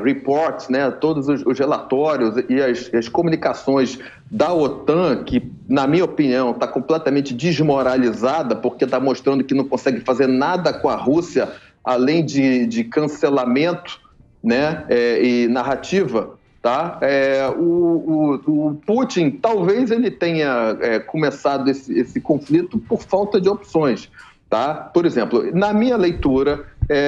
reports, né, todos os relatórios e as comunicações da OTAN, que, na minha opinião, está completamente desmoralizada, porque está mostrando que não consegue fazer nada com a Rússia, além de cancelamento, né, e narrativa, tá? O Putin, talvez ele tenha começado esse conflito por falta de opções, tá? Por exemplo, na minha leitura,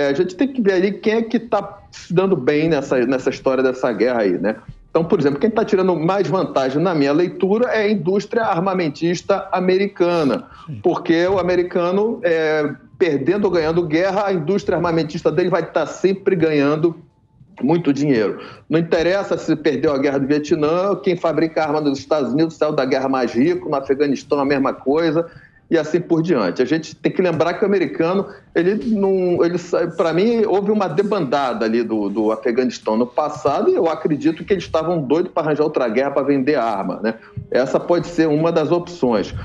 a gente tem que ver ali quem é que está se dando bem nessa história dessa guerra aí, né? Então, por exemplo, quem está tirando mais vantagem na minha leitura é a indústria armamentista americana, porque o americano, perdendo ou ganhando guerra, a indústria armamentista dele vai estar sempre ganhando muito dinheiro. Não interessa se perdeu a guerra do Vietnã, quem fabrica arma nos Estados Unidos saiu da guerra mais rico, no Afeganistão a mesma coisa, e assim por diante. A gente tem que lembrar que o americano, para mim, houve uma debandada ali do Afeganistão no passado, e eu acredito que eles estavam doidos para arranjar outra guerra para vender arma, né? Essa pode ser uma das opções.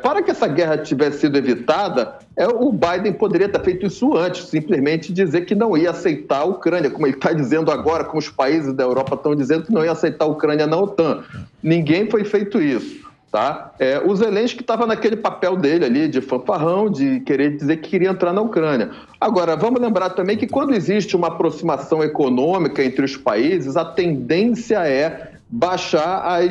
Para que essa guerra tivesse sido evitada, o Biden poderia ter feito isso antes, simplesmente dizer que não ia aceitar a Ucrânia, como ele está dizendo agora, como os países da Europa estão dizendo que não ia aceitar a Ucrânia na OTAN. Ninguém foi feito isso. Tá? O Zelensky estava naquele papel dele ali de fanfarrão, de querer dizer que queria entrar na Ucrânia. Agora, vamos lembrar também que quando existe uma aproximação econômica entre os países, a tendência é baixar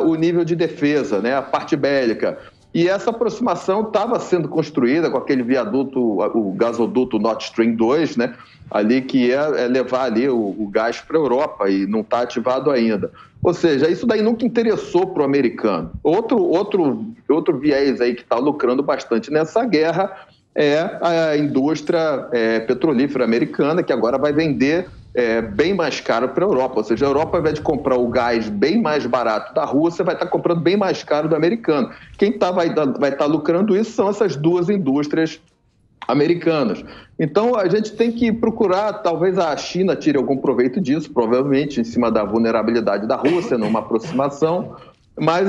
o nível de defesa, né? A parte bélica. E essa aproximação estava sendo construída com aquele viaduto, o gasoduto Nord Stream 2, né? Ali que ia levar ali o gás para a Europa e não está ativado ainda. Ou seja, isso daí nunca interessou para o americano. Outro viés aí que está lucrando bastante nessa guerra é a indústria petrolífera americana, que agora vai vender bem mais caro para a Europa. Ou seja, a Europa, ao invés de comprar o gás bem mais barato da Rússia, vai estar comprando bem mais caro do americano. Quem vai estar lucrando isso são essas duas indústrias americanas. Então, a gente tem que procurar, talvez a China tire algum proveito disso, provavelmente em cima da vulnerabilidade da Rússia, numa aproximação, mas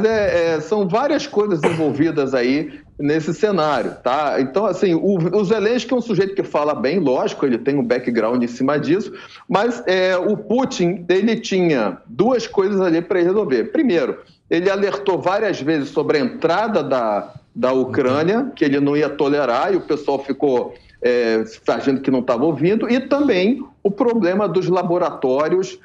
são várias coisas envolvidas aí nesse cenário, tá? Então, assim, o Zelensky é um sujeito que fala bem, lógico, ele tem um background em cima disso, mas o Putin, ele tinha duas coisas ali para resolver. Primeiro, ele alertou várias vezes sobre a entrada da Ucrânia, que ele não ia tolerar, e o pessoal ficou fingindo que não estava ouvindo, e também o problema dos laboratórios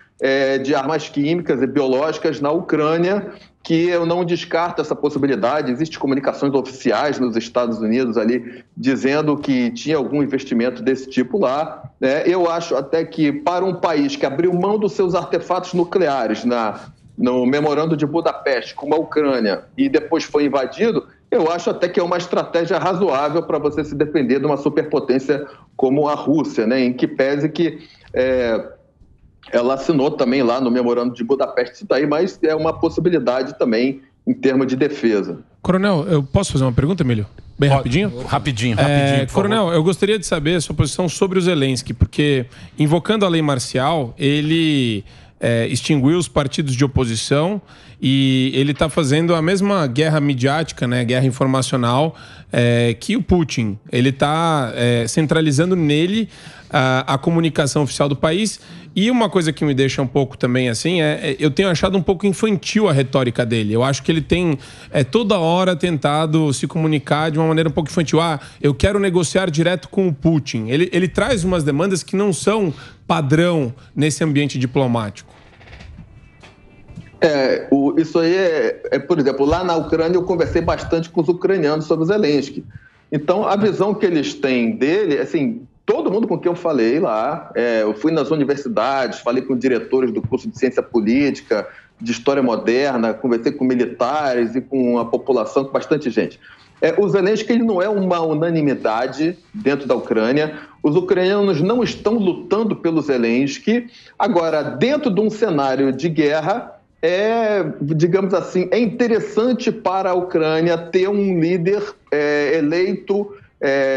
de armas químicas e biológicas na Ucrânia, que eu não descarto essa possibilidade. Existem comunicações oficiais nos Estados Unidos ali dizendo que tinha algum investimento desse tipo lá, né? Eu acho até que para um país que abriu mão dos seus artefatos nucleares no Memorando de Budapeste, como a Ucrânia, e depois foi invadido, eu acho até que é uma estratégia razoável para você se defender de uma superpotência como a Rússia, né? Em que pese que ela assinou também lá no Memorando de Budapeste isso daí, mas é uma possibilidade também em termos de defesa. Coronel, eu posso fazer uma pergunta, Emílio? Bem rapidinho? Rapidinho. Coronel, eu gostaria de saber a sua posição sobre o Zelensky, porque invocando a lei marcial, ele extinguiu os partidos de oposição e ele está fazendo a mesma guerra midiática, né, guerra informacional, que o Putin. Ele está centralizando nele a comunicação oficial do país. E uma coisa que me deixa um pouco também assim eu tenho achado um pouco infantil a retórica dele. Eu acho que ele tem toda hora tentado se comunicar de uma maneira um pouco infantil. Eu quero negociar direto com o Putin. Ele traz umas demandas que não são padrão nesse ambiente diplomático. Isso aí por exemplo, lá na Ucrânia eu conversei bastante com os ucranianos sobre o Zelensky. Então, a visão que eles têm dele, assim, todo mundo com quem eu falei lá, eu fui nas universidades, falei com diretores do curso de ciência política, de história moderna, conversei com militares e com a população, com bastante gente. O Zelensky, ele não é uma unanimidade dentro da Ucrânia. Os ucranianos não estão lutando pelo Zelensky. Agora, dentro de um cenário de guerra, digamos assim, é interessante para a Ucrânia ter um líder eleito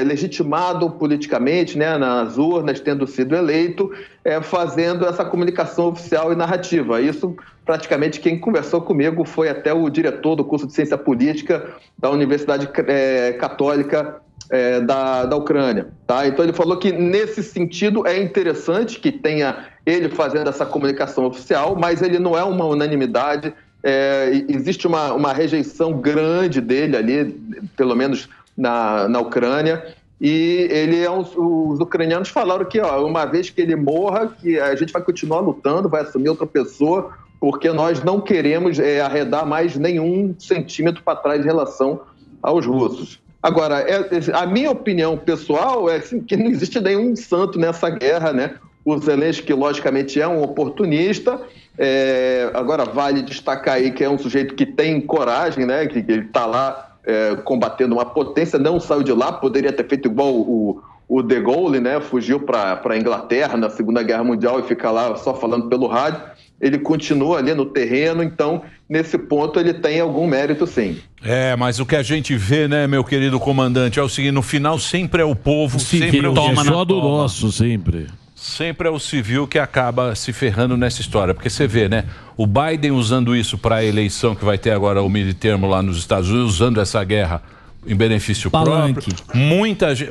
legitimado politicamente, né, nas urnas, tendo sido eleito, fazendo essa comunicação oficial e narrativa. Isso, praticamente, quem conversou comigo foi até o diretor do curso de Ciência Política da Universidade Católica da Ucrânia. Tá? Então, ele falou que, nesse sentido, é interessante que tenha ele fazendo essa comunicação oficial, mas ele não é uma unanimidade. Existe uma rejeição grande dele ali, pelo menos na Ucrânia, e os ucranianos falaram que, uma vez que ele morra, que a gente vai continuar lutando, vai assumir outra pessoa, porque nós não queremos arredar mais nenhum centímetro para trás em relação aos russos. Agora, a minha opinião pessoal é assim, que não existe nenhum santo nessa guerra, né? O Zelensky, logicamente, é um oportunista. Agora, vale destacar aí que é um sujeito que tem coragem, né? Que ele está lá combatendo uma potência, não saiu de lá, poderia ter feito igual o De Gaulle, né? Fugiu para a Inglaterra na Segunda Guerra Mundial e fica lá só falando pelo rádio. Ele continua ali no terreno, então, nesse ponto, ele tem algum mérito, sim. Mas o que a gente vê, né, meu querido comandante, é o seguinte: no final sempre é o povo, sempre toma só do nosso, sempre. Sempre é o civil que acaba se ferrando nessa história, porque você vê, né, o Biden usando isso para a eleição que vai ter agora o meio termo lá nos Estados Unidos, usando essa guerra em benefício próprio.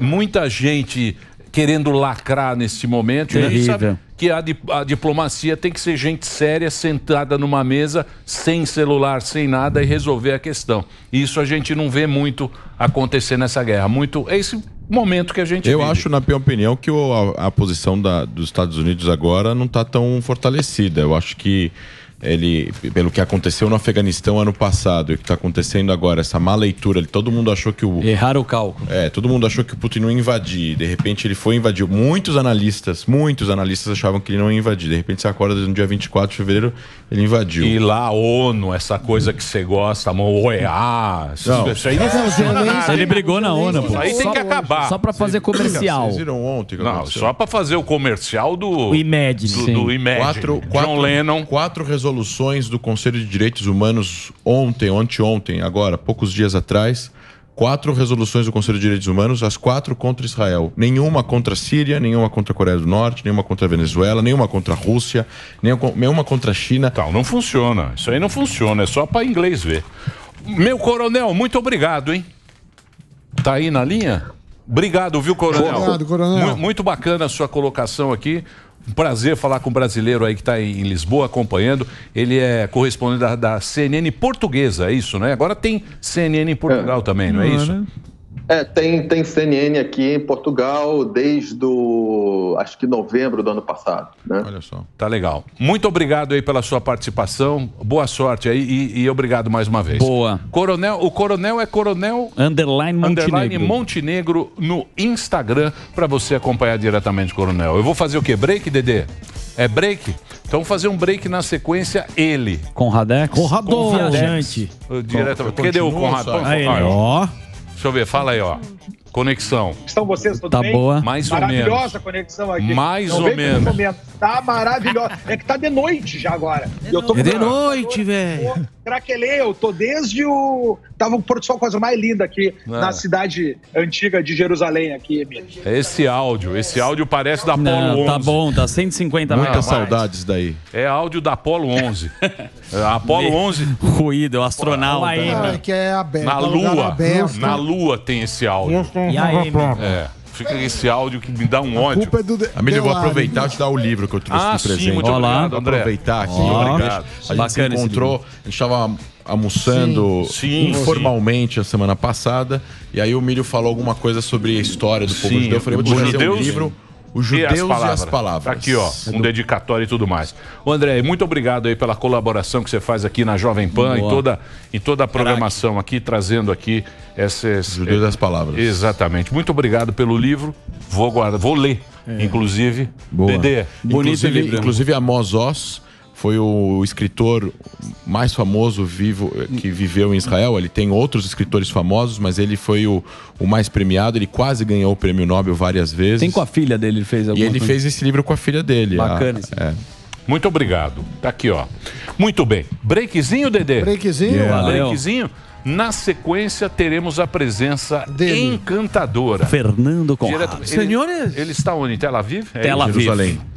Muita gente querendo lacrar nesse momento. E aí sabe que a diplomacia tem que ser gente séria, sentada numa mesa, sem celular, sem nada, e resolver a questão. Isso a gente não vê muito acontecer nessa guerra. É esse momento que a gente vive. Acho, na minha opinião, que a posição dos Estados Unidos agora não está tão fortalecida. Eu acho que pelo que aconteceu no Afeganistão ano passado e o que está acontecendo agora, essa má leitura, todo mundo achou que erraram o cálculo. Todo mundo achou que o Putin não ia invadir. De repente ele foi invadir. Muitos analistas achavam que ele não ia invadir. De repente você acorda no dia 24 de fevereiro, ele invadiu. E lá a ONU, essa coisa que você gosta, o OEA, isso aí não funciona nada. Ele brigou na ONU, pô. Aí tem que acabar. Só para fazer comercial. Vocês viram ontem? Não, só para fazer o comercial do Imagine. Do Imagine. John Lennon. 4 resoluções do Conselho de Direitos Humanos anteontem, agora, poucos dias atrás. 4 resoluções do Conselho de Direitos Humanos, as 4 contra Israel. Nenhuma contra a Síria, nenhuma contra a Coreia do Norte, nenhuma contra a Venezuela, nenhuma contra a Rússia, nenhuma contra a China. Não funciona. Isso aí não funciona, é só para inglês ver. Meu coronel, muito obrigado, hein? Tá aí na linha? Obrigado, viu, coronel? Obrigado, coronel. Muito bacana a sua colocação aqui. Um prazer falar com um brasileiro aí que está em Lisboa acompanhando. Ele é correspondente da CNN portuguesa, é isso, né? Agora tem CNN em Portugal também, não é isso? Tem CNN aqui em Portugal desde acho que novembro do ano passado, né? Olha só. Tá legal. Muito obrigado aí pela sua participação. Boa sorte aí e obrigado mais uma vez. Boa. O coronel é Coronel Montenegro no Instagram para você acompanhar diretamente o coronel. Eu vou fazer o quê? Break, Dedê? É break? Então vamos fazer um break na sequência ele. Conradex? Conrador. Viajante. Diretamente. Cadê o Conrado? Aí, ó. Deixa eu ver, fala aí, ó. Conexão. Estão vocês, tudo bem? Tá boa. Mais ou menos. Maravilhosa a conexão aqui. Mais ou menos. Tá maravilhosa. É que tá de noite já agora. É de noite, velho. Craquelei, eu tô desde Tava o pôr do sol, coisa mais linda aqui na cidade antiga de Jerusalém aqui, Emílio. Esse áudio parece da Apollo 11. Tá bom, tá 150 Muitas mais. saudades daí. É áudio da Apollo 11. A Apollo 11... Ruído, o astronauta. Que é aberto. Na Lua tem esse áudio. E aí, Fica esse áudio que me dá um ódio. Amigo, eu vou aproveitar e te dar o livro que eu trouxe de presente. Muito obrigado, André. Aproveitar aqui. Obrigado. A gente se encontrou, a gente estava almoçando informalmente a semana passada, e aí o Milho falou alguma coisa sobre a história do povo judeu. Eu falei, vou trazer um livro... Os Judeus e as Palavras. Tá aqui, ó, um dedicatório e tudo mais. O André, muito obrigado aí pela colaboração que você faz aqui na Jovem Pan, em toda a programação aqui, trazendo aqui esses... Judeus e as Palavras. Exatamente. Muito obrigado pelo livro. Vou ler, inclusive. Dedê. Bonito livro. Inclusive, Amos Oz foi o escritor mais famoso que viveu em Israel. Ele tem outros escritores famosos, mas ele foi o mais premiado. Ele quase ganhou o prêmio Nobel várias vezes. Tem com a filha dele, ele fez alguma coisa. E ele fez esse livro com a filha dele. Bacana esse livro. Muito obrigado. Tá aqui, ó. Muito bem. Breakzinho, Dedê? Breakzinho. Valeu. Breakzinho. Na sequência, teremos a presença encantadora. Fernando Conrado. Senhores, Ele está onde? Em Tel Aviv? Tel Aviv.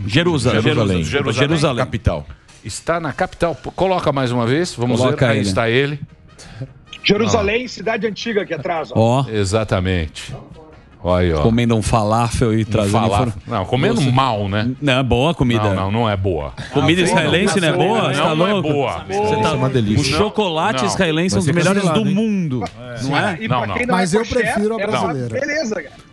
Jerusalém. Capital. Está na capital. Coloca mais uma vez. Vamos Coloca ver. Aí ele. está ele. Jerusalém, cidade antiga aqui atrás. Ó, Exatamente. Olha aí, ó. comendo um falafel e trazendo... Falar. Não, comendo mal, né? Não, é boa a comida. Não é boa. Comida israelense não é boa? Você tá Não é louco? boa. Você tá... é uma delícia. O chocolate Não. israelense é um dos melhores do mundo. Não é? E pra Não. quem não Mas é eu kosher, prefiro a ela sabe, brasileira. beleza, cara.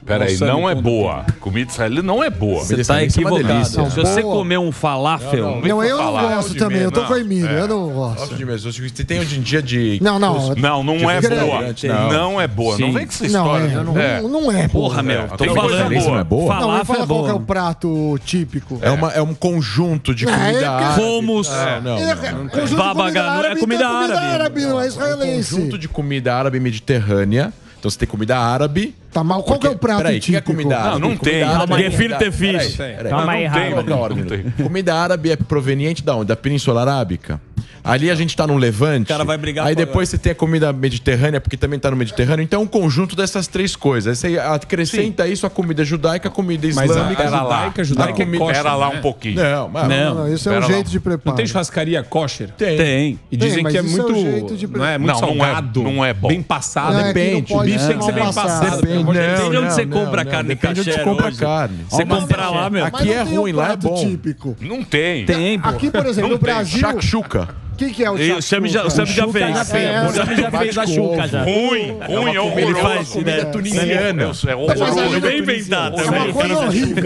Peraí, Nossa, não é me boa. Comida israelense não é boa. Você tá israelense é uma equivocado. delícia. Se você Boa. comer um falafel... Não, eu não falar, gosto de também. Eu tô não. com o Emílio, eu não gosto. Você tem hoje em dia de... Não. Não é boa. Não. Não é boa. Não Sim. vem com essa Não, história. não é. Porra, meu. Tô Tem coisa falando. boa. Não é boa? Não, me Falafel fala é qual que é o bom. prato típico. É um conjunto de comida árabe. Hummus. Não. Conjunto de Babaganu é comida árabe. não é israelense. Conjunto de comida árabe mediterrânea. Então você tem comida árabe. Tá mal. Qual que é o prato Peraí, o que é típico? comida árabe? Não tem. Comida árabe- Gefilte fish. Peraí. Calma aí, Não tem, Rafa. Qual que é a ordem? Comida árabe é proveniente da onde? Da Península Arábica. Ali a gente tá no Levante. O cara vai brigar Aí com a- depois você tem a comida mediterrânea, porque também tá no Mediterrâneo. Então é um conjunto dessas três coisas. Aí você acrescenta isso a comida judaica, a comida Mas a islâmica. judaica é kosher, Pera lá né? um pouquinho. Não, isso é um Pera lá. jeito de preparo. Não tem churrascaria kosher? Tem. E dizem mas que é isso é muito... um jeito de não é muito Não, não é- salgado. não é bom. Bem passado. Não, é que não Depende. O pode bicho tem que ser bem mal passado. passado. Depende. Depende onde você Não, compra não, carne depende onde você kasher compra hoje. carne. Você comprar lá, meu. Mas Aqui não é tem ruim, um lá é prato bom. típico. Não tem. Tem, pô. Aqui, por exemplo, Não no tem. Brasil, Shakshuka. o que é o E o Sam já fez. O Sam já fez a chuca já. Ruim, é Ele horroroso. faz, né? tunisiana. É Mas aí horroroso. Bem inventado é também. uma coisa horrível.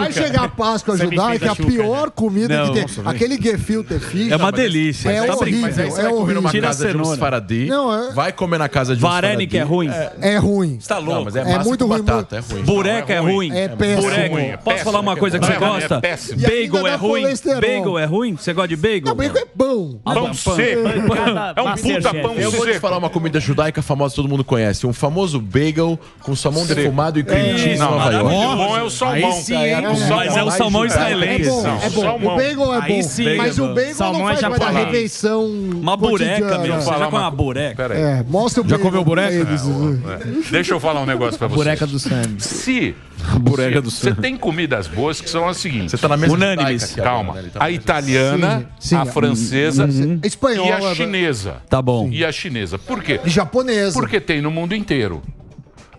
Vai chegar a Páscoa judaica, a pior comida Não. que tem. Aquele gefilte fish. É uma delícia. É Tá brincando. Mas aí você É vai comer numa horrível. casa de um Cenoura. Sfaradi, Não, vai comer na casa de um Varene que é ruim. É ruim. Você tá Não, louco? mas é É massa muito com ruim, batata, é ruim. Bureca é ruim. É péssimo. Bureca. ruim, é Posso péssimo. falar uma coisa que você É gosta? péssimo. E ainda Bagel é dá ruim. colesterol. Bagel é ruim? Você gosta de bagel? Não, bacon é bom. Pão seco. É um puta pão Eu vou te seco. falar uma comida judaica famosa, todo mundo conhece. Um famoso bagel com salmão defumado e cream cheese Não, Nova York. o bom é o salmão. Mas é o salmão É israelense. bom, é bom. salmão. O bagel é Aí bom. sim, Mas o bagel Salmão não é faz mais da japonês. refeição Uma bureca, cotidiana. meu. Você já com uma bureca? Pera aí. É, mostra o Já bagel comeu bureca? pra eles. Deixa eu falar um negócio pra vocês. Bureca do Sam. Se Burega do você tem comidas boas que são as seguintes. Você tá na mesa Unânimes. judaica aqui agora, Calma. né? Ele tá A italiana, Sim, sim. a francesa Espanhola. e a chinesa. Tá bom. E a chinesa. Por quê? E japonesa. Porque tem no mundo inteiro.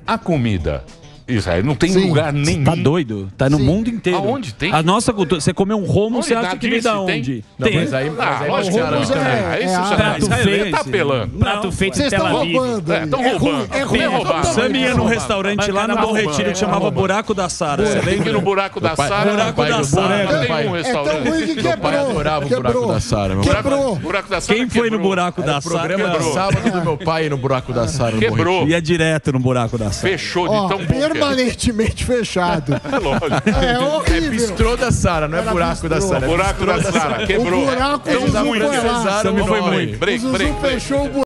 A comida. Israel não tem Sim. lugar nenhum. Tá doido? Tá no Sim. mundo inteiro. Aonde tem? A nossa cultura. Você comer um romo, Onde você tá? acha que vem Disse, da tem? onde? Não, Tem. mas aí lógico que garanto não. também. Aí é você árabe. já Israelense. tá apelando. Prato feito em Vocês Tel estão Aviv. roubando. Estão aí. roubando. É ruim. É roubado. Sam ia num roubado. restaurante lá no Bom Retiro que chamava Buraco da Sara. Você Tem que ir lembra? no buraco da Sara. Buraco da Sara. Tem um É tão restaurante. ruim que Meu pai quebrou. adorava o buraco da Sara. Meu pai- Quebrou. Buraco da Sara Quem foi no quebrou. Buraco da O programa Sara? do sábado do meu pai no buraco da Sara. no Bom Quebrou. Retiro. Ia direto no Buraco da Sara. Fechou de Ó, tão bom que é. permanentemente fechado. Lógico. É É horrível. bistrô da Sara, não é Era buraco da bistrô. Sara. é Buraco bistrô da Sara. Quebrou. O buraco Tão o Zuzu ruim foi que lá. fizeram Sam o foi nome. muito. Break, O Zuzu break, break. fechou o buraco.